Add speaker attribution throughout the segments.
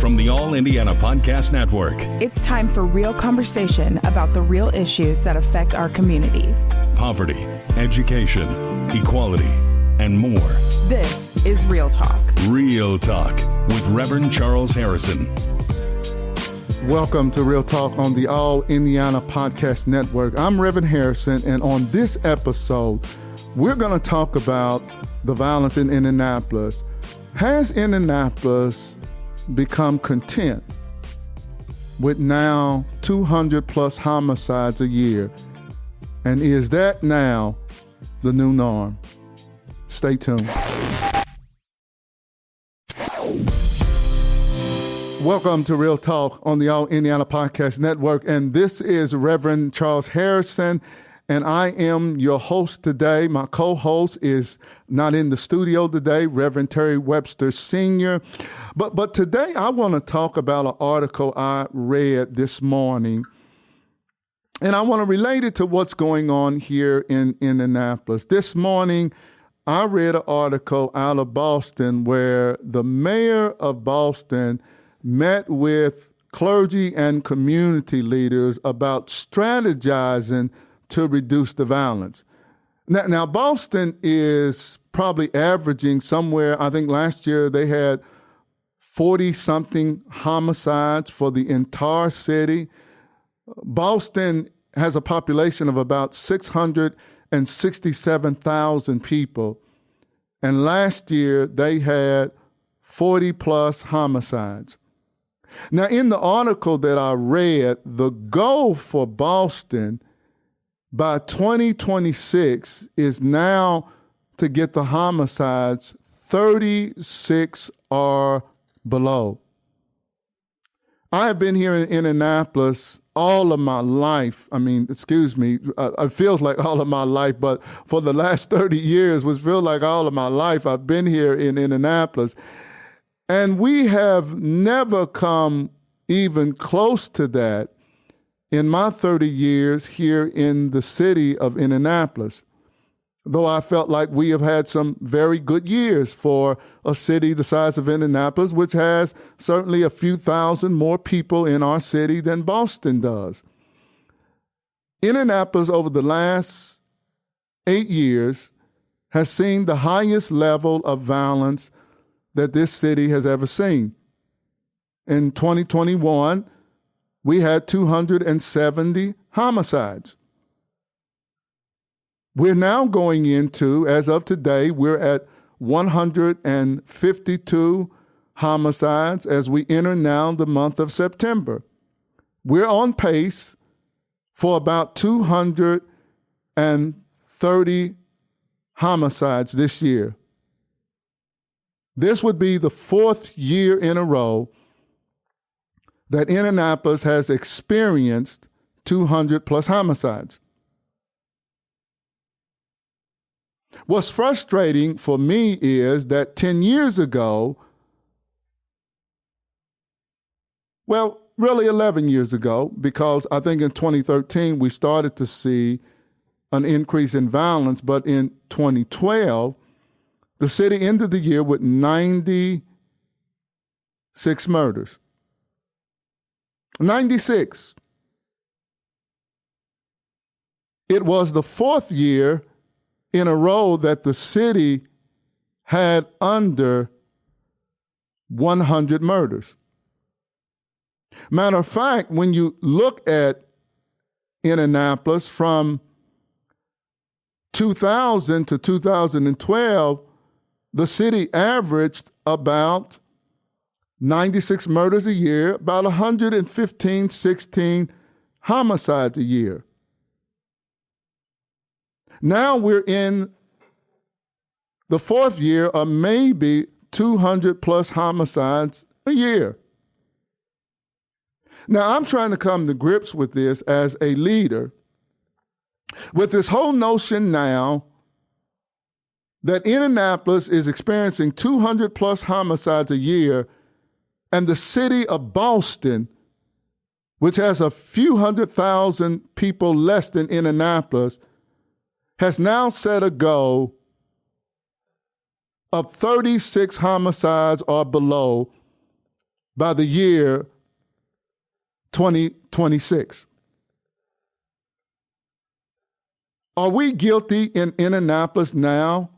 Speaker 1: from the All Indiana Podcast Network.
Speaker 2: It's time for real conversation about the real issues that affect our communities.
Speaker 1: Poverty, education, equality, and more.
Speaker 2: This is Real Talk.
Speaker 1: Real Talk with Rev Charles Harrison.
Speaker 3: Welcome to Real Talk on the All Indiana Podcast Network. I'm Rev Harrison, and on this episode, we're going to talk about the violence in Indianapolis. Has Indianapolis become content with now 200 plus homicides a year? And is that now the new norm? Stay tuned. Welcome to Real Talk on the All Indiana Podcast Network. And this is Reverend Charles Harrison, and I am your host today. My co-host is not in the studio today, Reverend Terry Webster Sr. But today I want to talk about an article I read this morning, and I want to relate it to what's going on here in Indianapolis. This morning, I read an article out of Boston where the mayor of Boston met with clergy and community leaders about strategizing to reduce the violence. Now, Boston is probably averaging somewhere, I think last year they had 40-something homicides for the entire city. Boston has a population of about 667,000 people, and last year they had 40-plus homicides. Now, in the article that I read, the goal for Boston by 2026 is now to get the homicides 36 or below. I have been here in Indianapolis all of my life. It feels like all of my life, but for the last 30 years, which feels like all of my life, I've been here in Indianapolis. And we have never come even close to that in my 30 years here in the city of Indianapolis, though I felt like we have had some very good years for a city the size of Indianapolis, which has certainly a few thousand more people in our city than Boston does. Indianapolis, over the last 8 years, has seen the highest level of violence that this city has ever seen. In 2021, we had 270 homicides. We're now going into, as of today, we're at 152 homicides as we enter now the month of September. We're on pace for about 230 homicides this year. This would be the fourth year in a row that Indianapolis has experienced 200 plus homicides. What's frustrating for me is that 10 years ago, well, really 11 years ago, because I think in 2013 we started to see an increase in violence, but in 2012, the city ended the year with 96 murders. 96. It was the fourth year in a row that the city had under 100 murders. Matter of fact, when you look at Indianapolis from 2000 to 2012, the city averaged about 96 murders a year, about 115, 16 homicides a year. Now we're in the fourth year of maybe 200 plus homicides a year. Now, I'm trying to come to grips with this as a leader, with this whole notion now that Indianapolis is experiencing 200 plus homicides a year, and the city of Boston, which has a few 100,000 people less than Indianapolis, has now set a goal of 36 homicides or below by the year 2026. Are we guilty in Indianapolis now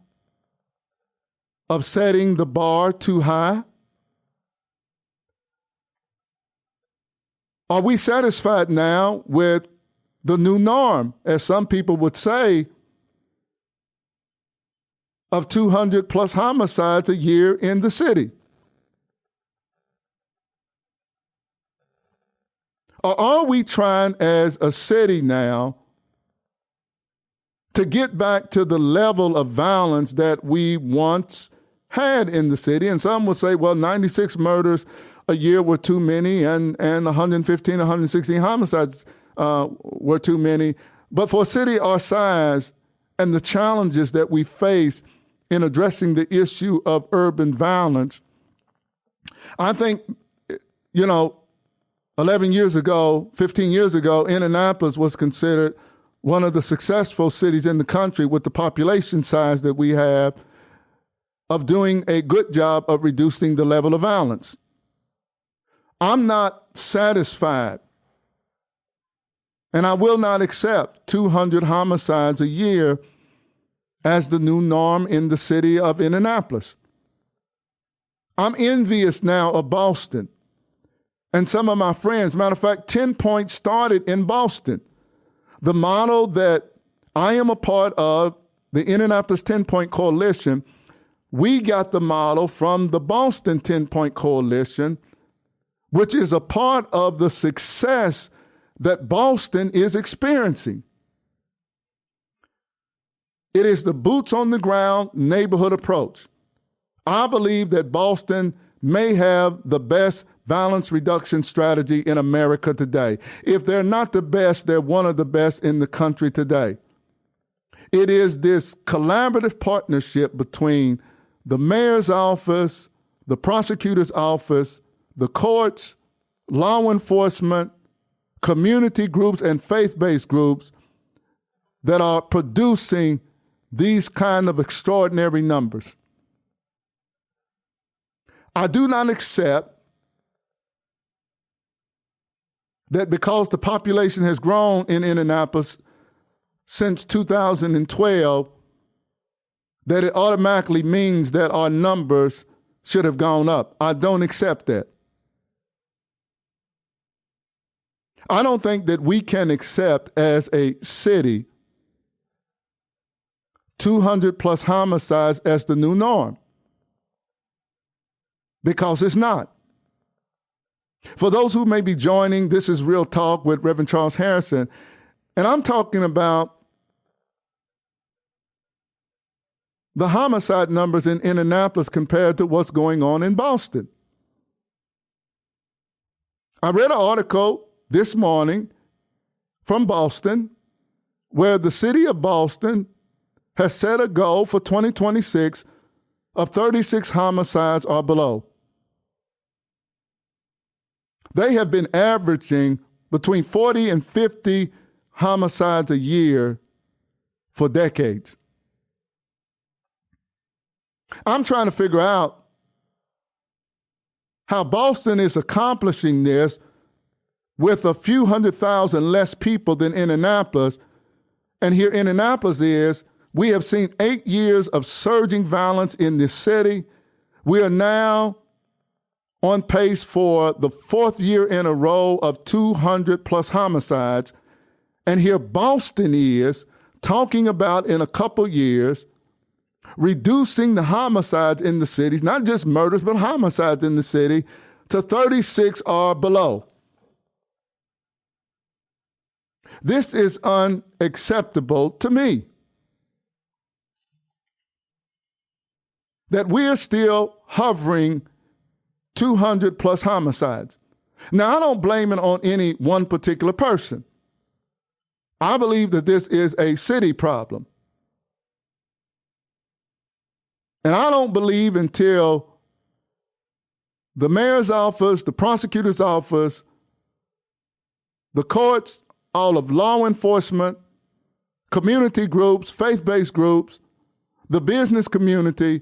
Speaker 3: of setting the bar too high? Are we satisfied now with the new norm, as some people would say, of 200 plus homicides a year in the city? Or are we trying as a city now to get back to the level of violence that we once had in the city? And some would say, well, 96 murders a year were too many, and 115, 116 homicides were too many. But for a city our size and the challenges that we face in addressing the issue of urban violence, I think, 11 years ago, 15 years ago, Indianapolis was considered one of the successful cities in the country with the population size that we have of doing a good job of reducing the level of violence. I'm not satisfied, and I will not accept 200 homicides a year as the new norm in the city of Indianapolis. I'm envious now of Boston and some of my friends. Matter of fact, 10 Point started in Boston. The model that I am a part of, the Indianapolis 10 Point Coalition, we got the model from the Boston 10 Point Coalition, which is a part of the success that Boston is experiencing. It is the boots on the ground neighborhood approach. I believe that Boston may have the best violence reduction strategy in America today. If they're not the best, they're one of the best in the country today. It is this collaborative partnership between the mayor's office, the prosecutor's office, the courts, law enforcement, community groups, and faith-based groups that are producing these kind of extraordinary numbers. I do not accept that because the population has grown in Indianapolis since 2012, that it automatically means that our numbers should have gone up. I don't accept that. I don't think that we can accept as a city 200 plus homicides as the new norm, because it's not. For those who may be joining, this is Real Talk with Rev Charles Harrison, and I'm talking about the homicide numbers in Indianapolis compared to what's going on in Boston. I read an article this morning from Boston where the city of Boston has set a goal for 2026 of 36 homicides or below. They have been averaging between 40 and 50 homicides a year for decades. I'm trying to figure out how Boston is accomplishing this with a few 100,000 less people than Indianapolis. And here Indianapolis is, we have seen 8 years of surging violence in this city. We are now on pace for the 4th year in a row of 200 plus homicides. And here Boston is talking about in a couple years reducing the homicides in the cities, not just murders, but homicides in the city, to 36 or below. This is unacceptable to me. That we are still hovering 200 plus homicides. Now, I don't blame it on any one particular person. I believe that this is a city problem. And I don't believe until the mayor's office, the prosecutor's office, the courts, all of law enforcement, community groups, faith-based groups, the business community,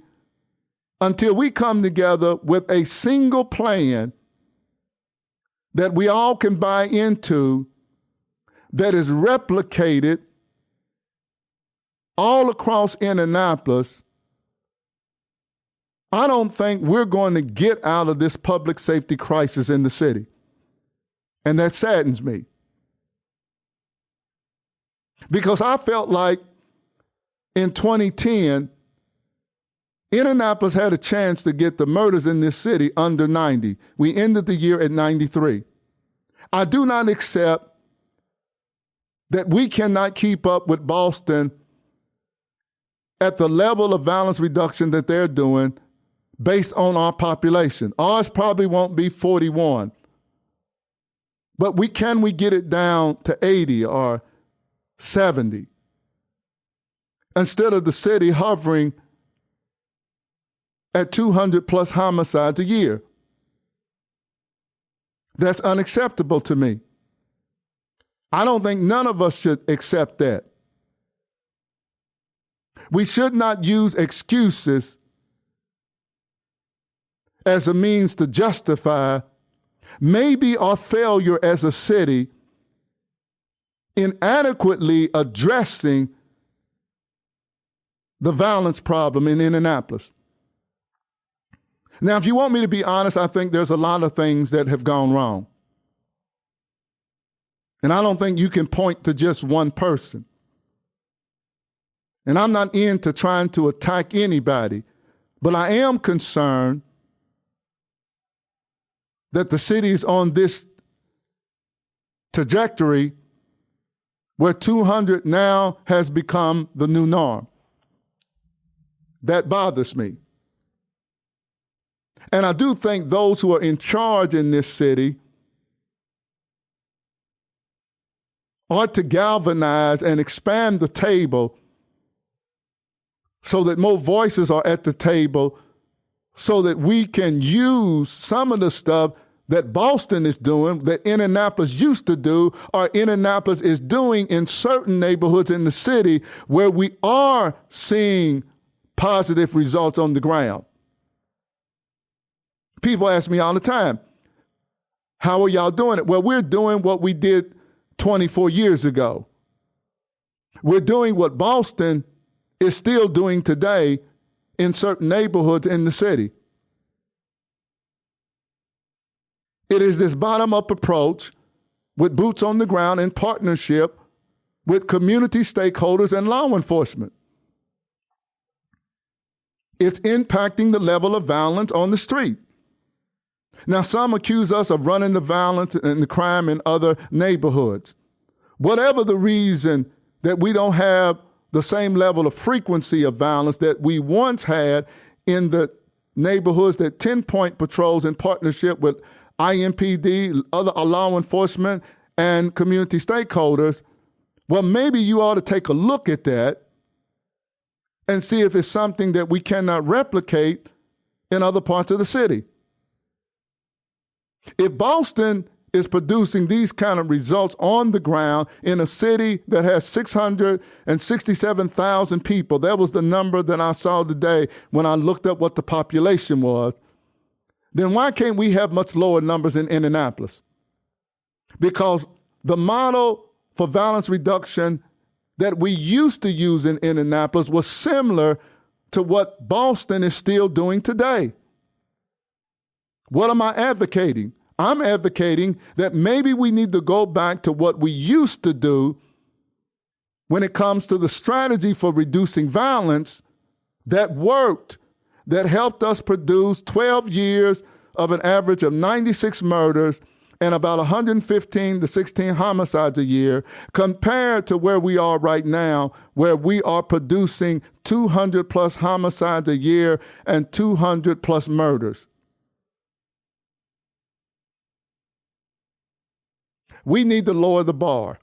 Speaker 3: until we come together with a single plan that we all can buy into that is replicated all across Indianapolis, I don't think we're going to get out of this public safety crisis in the city. And that saddens me. Because I felt like in 2010, Indianapolis had a chance to get the murders in this city under 90. We ended the year at 93. I do not accept that we cannot keep up with Boston at the level of violence reduction that they're doing based on our population. Ours probably won't be 41. But can we get it down to 80 or 70? Instead of the city hovering at 200 plus homicides a year. That's unacceptable to me. I don't think none of us should accept that. We should not use excuses as a means to justify maybe our failure as a city in adequately addressing the violence problem in Indianapolis. Now, if you want me to be honest, I think there's a lot of things that have gone wrong. And I don't think you can point to just one person. And I'm not into trying to attack anybody, but I am concerned that the city is on this trajectory where 200 now has become the new norm. That bothers me. And I do think those who are in charge in this city ought to galvanize and expand the table so that more voices are at the table so that we can use some of the stuff that Boston is doing, that Indianapolis used to do, or Indianapolis is doing in certain neighborhoods in the city where we are seeing positive results on the ground. People ask me all the time, how are y'all doing it? Well, we're doing what we did 24 years ago. We're doing what Boston is still doing today in certain neighborhoods in the city. It is this bottom-up approach with boots on the ground in partnership with community stakeholders and law enforcement. It's impacting the level of violence on the street. Now, some accuse us of running the violence and the crime in other neighborhoods. Whatever the reason that we don't have the same level of frequency of violence that we once had in the neighborhoods that 10-point patrols in partnership with IMPD, other law enforcement, and community stakeholders, well, maybe you ought to take a look at that and see if it's something that we cannot replicate in other parts of the city. If Boston is producing these kind of results on the ground in a city that has 667,000 people, that was the number that I saw today when I looked up what the population was, then why can't we have much lower numbers in Indianapolis? Because the model for violence reduction that we used to use in Indianapolis was similar to what Boston is still doing today. What am I advocating? I'm advocating that maybe we need to go back to what we used to do when it comes to the strategy for reducing violence that worked, that helped us produce 12 years of an average of 96 murders and about 115 to 16 homicides a year, compared to where we are right now, where we are producing 200 plus homicides a year and 200 plus murders. We need to lower the bar.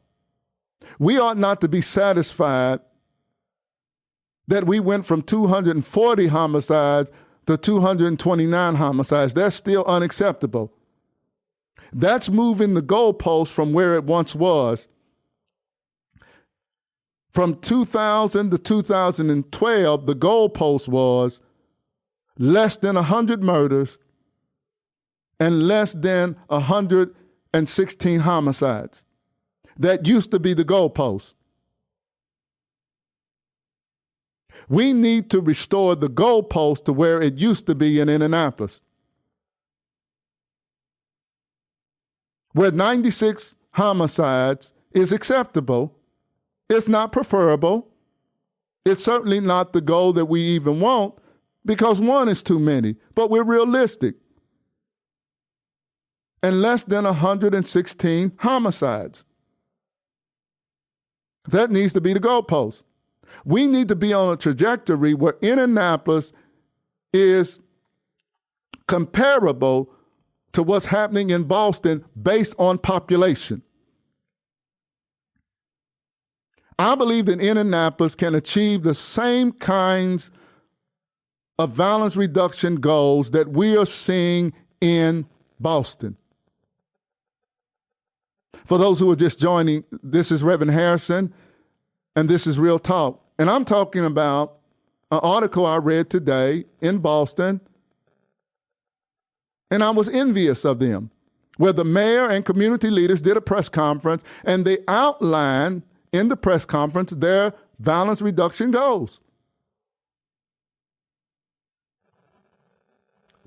Speaker 3: We ought not to be satisfied that we went from 240 homicides to 229 homicides. That's still unacceptable. That's moving the goalpost from where it once was. From 2000 to 2012, the goalpost was less than 100 murders and less than 100 116 homicides. That used to be the goalpost. We need to restore the goalpost to where it used to be in Indianapolis, where 96 homicides is acceptable. It's not preferable. It's certainly not the goal that we even want, because one is too many, but we're realistic. And less than 116 homicides. That needs to be the goalpost. We need to be on a trajectory where Indianapolis is comparable to what's happening in Boston based on population. I believe that Indianapolis can achieve the same kinds of violence reduction goals that we are seeing in Boston. For those who are just joining, this is Rev Harrison, and this is Real Talk. And I'm talking about an article I read today in Boston, and I was envious of them, where the mayor and community leaders did a press conference, and they outlined in the press conference their violence reduction goals.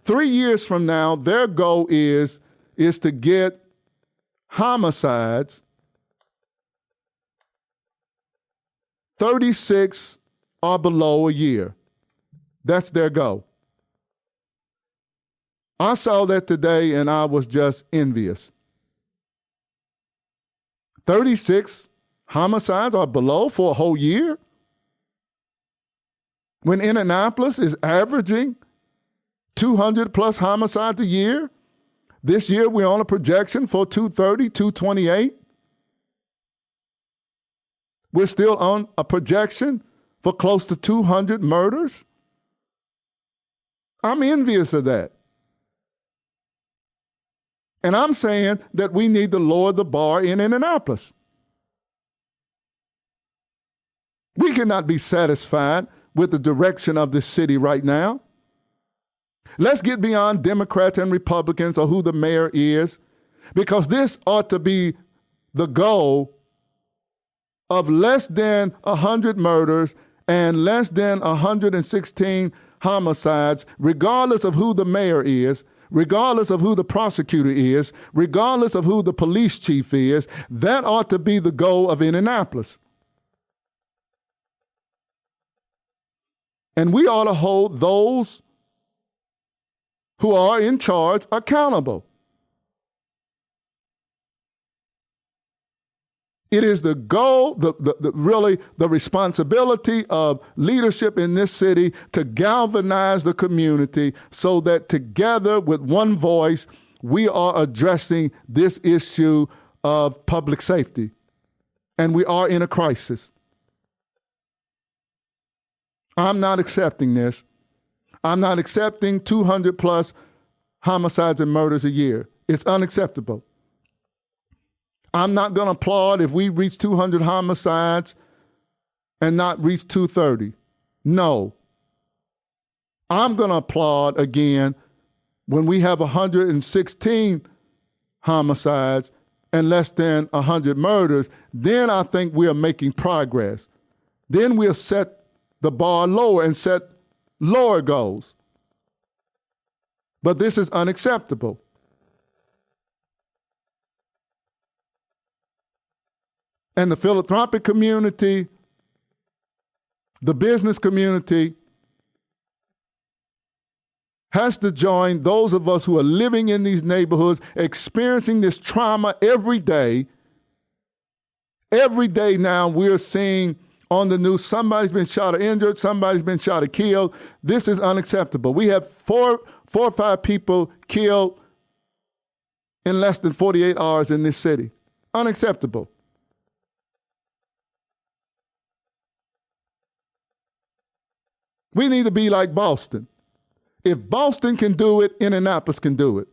Speaker 3: 3 years from now, their goal is to get homicides 36 or below a year. That's their goal. I saw that today and I was just envious. 36 homicides or below for a whole year? When Indianapolis is averaging 200 plus homicides a year? This year we're on a projection for 230, 228. We're still on a projection for close to 200 murders. I'm envious of that. And I'm saying that we need to lower the bar in Indianapolis. We cannot be satisfied with the direction of this city right now. Let's get beyond Democrats and Republicans or who the mayor is, because this ought to be the goal of less than 100 murders and less than 116 homicides, regardless of who the mayor is, regardless of who the prosecutor is, regardless of who the police chief is. That ought to be the goal of Indianapolis. And we ought to hold those who are in charge accountable. It is the goal, really the responsibility of leadership in this city to galvanize the community so that together with one voice, we are addressing this issue of public safety. And we are in a crisis. I'm not accepting this. I'm not accepting 200 plus homicides and murders a year. It's unacceptable. I'm not going to applaud if we reach 200 homicides and not reach 230. No. I'm going to applaud again when we have 116 homicides and less than 100 murders. Then I think we are making progress. Then we'll set the bar lower and set lower goals. But this is unacceptable. And the philanthropic community, the business community, has to join those of us who are living in these neighborhoods, experiencing this trauma every day. Every day now we're seeing on the news somebody's been shot or injured, somebody's been shot or killed. This is unacceptable. We have four or five people killed in less than 48 hours in this city. Unacceptable. We need to be like Boston. If Boston can do it, Indianapolis can do it.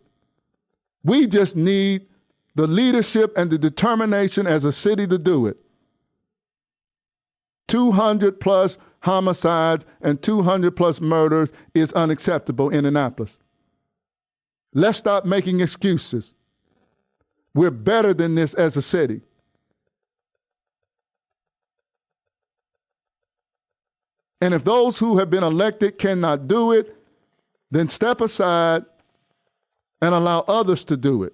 Speaker 3: We just need the leadership and the determination as a city to do it. 200 plus homicides and 200 plus murders is unacceptable in Indianapolis. Let's stop making excuses. We're better than this as a city. And if those who have been elected cannot do it, then step aside and allow others to do it.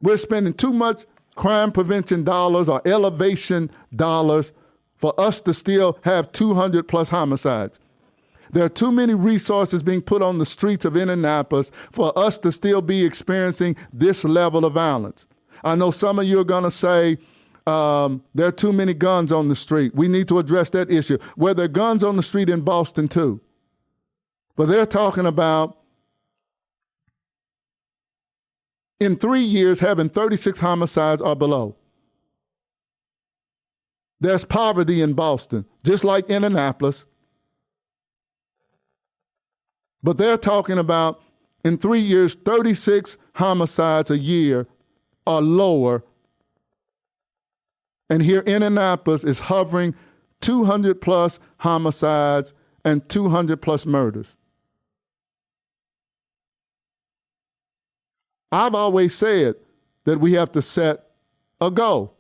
Speaker 3: We're spending too much crime prevention dollars or elevation dollars for us to still have 200 plus homicides. There are too many resources being put on the streets of Indianapolis for us to still be experiencing this level of violence. I know some of you are going to say, there are too many guns on the street. We need to address that issue. Well, there are guns on the street in Boston too. But they're talking about in 3 years having 36 homicides or below. There's poverty in Boston, just like Indianapolis. But they're talking about in 3 years, 36 homicides a year or lower. And here Indianapolis is hovering 200 plus homicides and 200 plus murders. I've always said that we have to set a goal.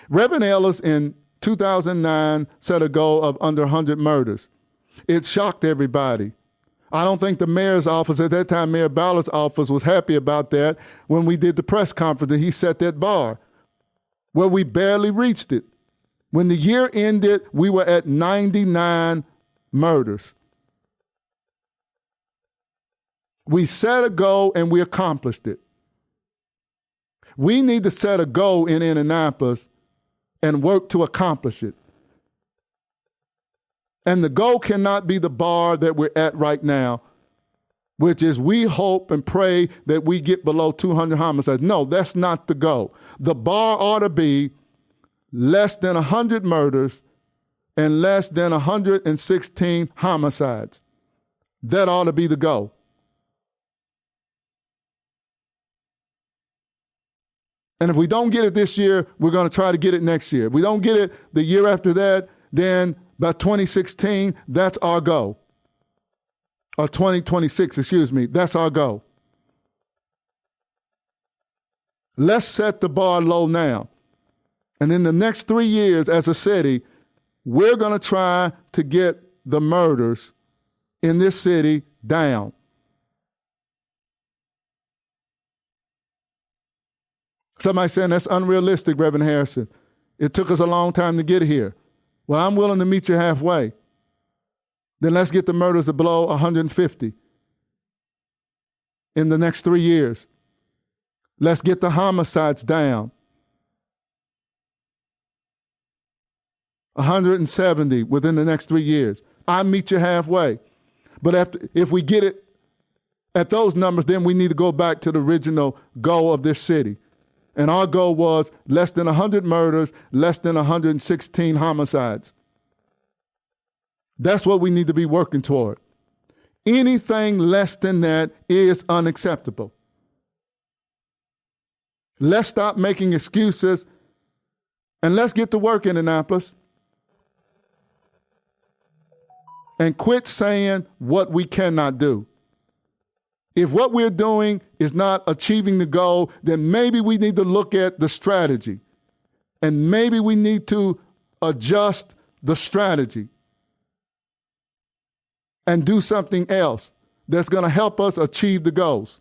Speaker 3: Reverend Ellis in 2009 set a goal of under 100 murders. It shocked everybody. I don't think the mayor's office, at that time, Mayor Ballard's office, was happy about that when we did the press conference and he set that bar. Well, we barely reached it. When the year ended, we were at 99 murders. We set a goal and we accomplished it. We need to set a goal in Indianapolis and work to accomplish it. And the goal cannot be the bar that we're at right now, which is we hope and pray that we get below 200 homicides. No, that's not the goal. The bar ought to be less than 100 murders and less than 116 homicides. That ought to be the goal. And if we don't get it this year, we're going to try to get it next year. If we don't get it the year after that, then by 2016, that's our goal. Or 2026, that's our goal. Let's set the bar low now. And in the next 3 years as a city, we're going to try to get the murders in this city down. Somebody saying that's unrealistic, Reverend Harrison. It took us a long time to get here. Well, I'm willing to meet you halfway. Then let's get the murders below 150 in the next 3 years. Let's get the homicides down. 170 within the next 3 years. I meet you halfway. But if we get it at those numbers, then we need to go back to the original goal of this city. And our goal was less than 100 murders, less than 116 homicides. That's what we need to be working toward. Anything less than that is unacceptable. Let's stop making excuses and let's get to work, Indianapolis. And quit saying what we cannot do. If what we're doing is not achieving the goal, then maybe we need to look at the strategy. And maybe we need to adjust the strategy and do something else that's going to help us achieve the goals.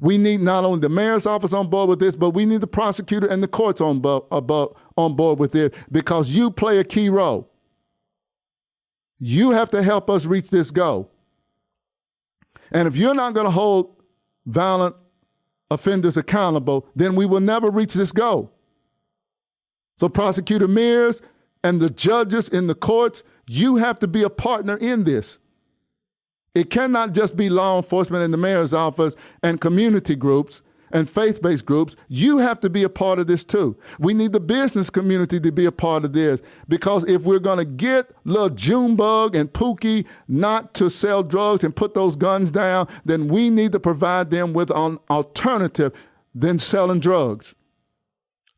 Speaker 3: We need not only the mayor's office on board with this, but we need the prosecutor and the courts on board with it, because you play a key role. You have to help us reach this goal. And if you're not going to hold violent offenders accountable, then we will never reach this goal. So Prosecutor Mears and the judges in the courts, you have to be a partner in this. It cannot just be law enforcement in the mayor's office and community groups and faith-based groups. You have to be a part of this too. We need the business community to be a part of this, because if we're going to get little Junebug and Pookie not to sell drugs and put those guns down, then we need to provide them with an alternative than selling drugs.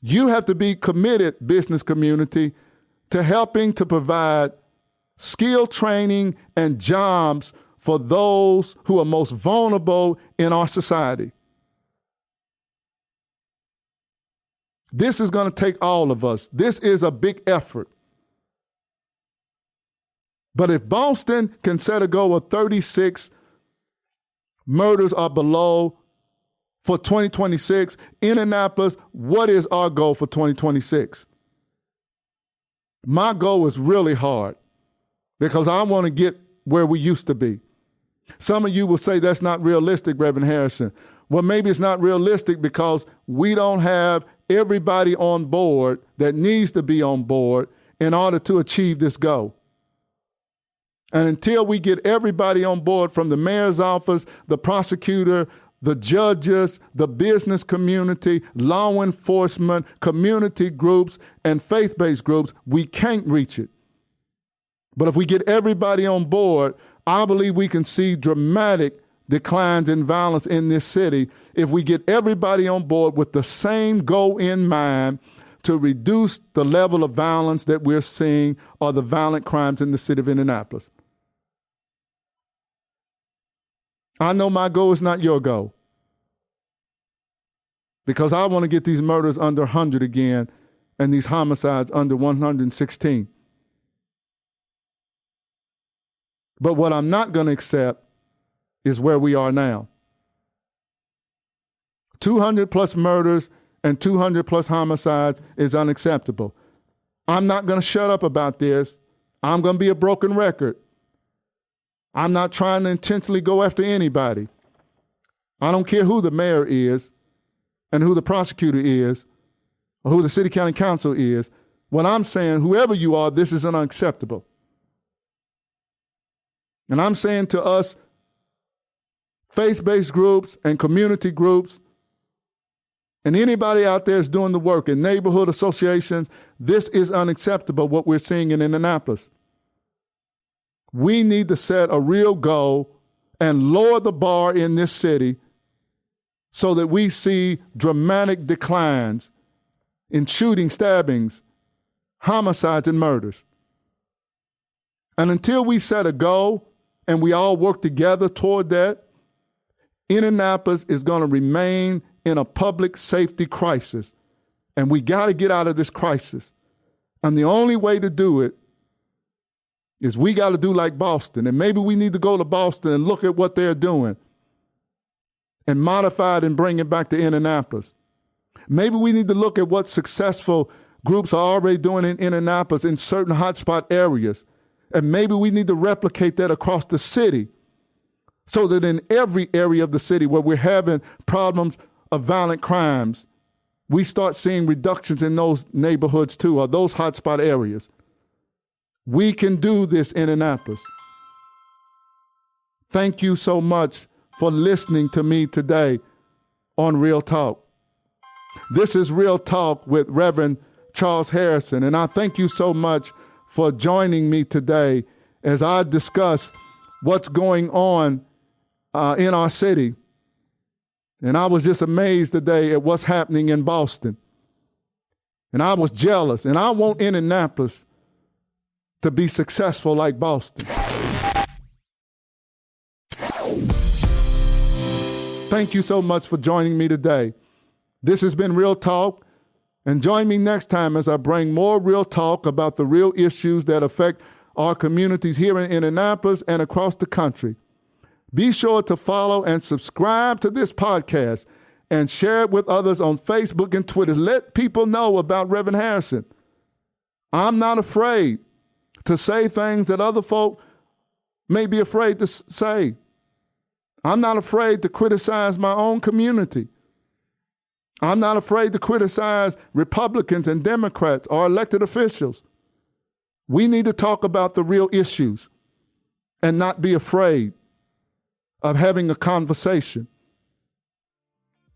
Speaker 3: You have to be committed, business community, to helping to provide skill training and jobs for those who are most vulnerable in our society. This is going to take all of us. This is a big effort. But if Boston can set a goal of 36 murders or below for 2026, Indianapolis, what is our goal for 2026? My goal is really hard because I want to get where we used to be. Some of you will say that's not realistic, Rev Harrison. Well, maybe it's not realistic because we don't have everybody on board that needs to be on board in order to achieve this goal. And until we get everybody on board, from the mayor's office, the prosecutor, the judges, the business community, law enforcement, community groups, and faith-based groups, we can't reach it. But if we get everybody on board, I believe we can see dramatic declines in violence in this city if we get everybody on board with the same goal in mind to reduce the level of violence that we're seeing or the violent crimes in the city of Indianapolis. I know my goal is not your goal because I want to get these murders under 100 again and these homicides under 116. But what I'm not going to accept is where we are now. 200 plus murders and 200 plus homicides is unacceptable. I'm not going to shut up about this. I'm going to be a broken record. I'm not trying to intentionally go after anybody. I don't care who the mayor is and who the prosecutor is or who the city county council is. What I'm saying, whoever you are, this is unacceptable. And I'm saying to us, faith-based groups and community groups, and anybody out there is doing the work in neighborhood associations, this is unacceptable, what we're seeing in Indianapolis. We need to set a real goal and lower the bar in this city so that we see dramatic declines in shooting, stabbings, homicides, and murders. And until we set a goal and we all work together toward that, Indianapolis is going to remain in a public safety crisis. And we got to get out of this crisis. And the only way to do it is we got to do like Boston. And maybe we need to go to Boston and look at what they're doing and modify it and bring it back to Indianapolis. Maybe we need to look at what successful groups are already doing in Indianapolis in certain hotspot areas. And maybe we need to replicate that across the city so that in every area of the city where we're having problems of violent crimes, we start seeing reductions in those neighborhoods too, or those hotspot areas. We can do this in Indianapolis. Thank you so much for listening to me today on Real Talk. This is Real Talk with Reverend Charles Harrison, and I thank you so much for joining me today as I discuss what's going on in our city. And I was just amazed today at what's happening in Boston. And I was jealous, and I want Indianapolis to be successful like Boston. Thank you so much for joining me today. This has been Real Talk, and join me next time as I bring more real talk about the real issues that affect our communities here in Indianapolis and across the country. Be sure to follow and subscribe to this podcast and share it with others on Facebook and Twitter. Let people know about Rev Harrison. I'm not afraid to say things that other folk may be afraid to say. I'm not afraid to criticize my own community. I'm not afraid to criticize Republicans and Democrats or elected officials. We need to talk about the real issues and not be afraid of having a conversation.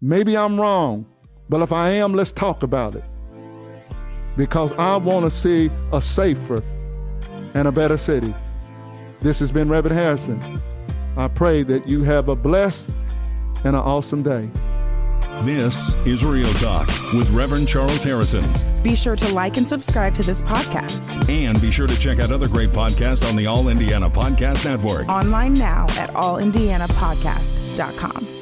Speaker 3: Maybe I'm wrong, but if I am, let's talk about it. Because I want to see a safer and a better city. This has been Rev Harrison. I pray that you have a blessed and an awesome day.
Speaker 1: This is Real Talk with Reverend Charles Harrison.
Speaker 2: Be sure to like and subscribe to this podcast.
Speaker 1: And be sure to check out other great podcasts on the All Indiana Podcast Network.
Speaker 2: Online now at allindianapodcast.com.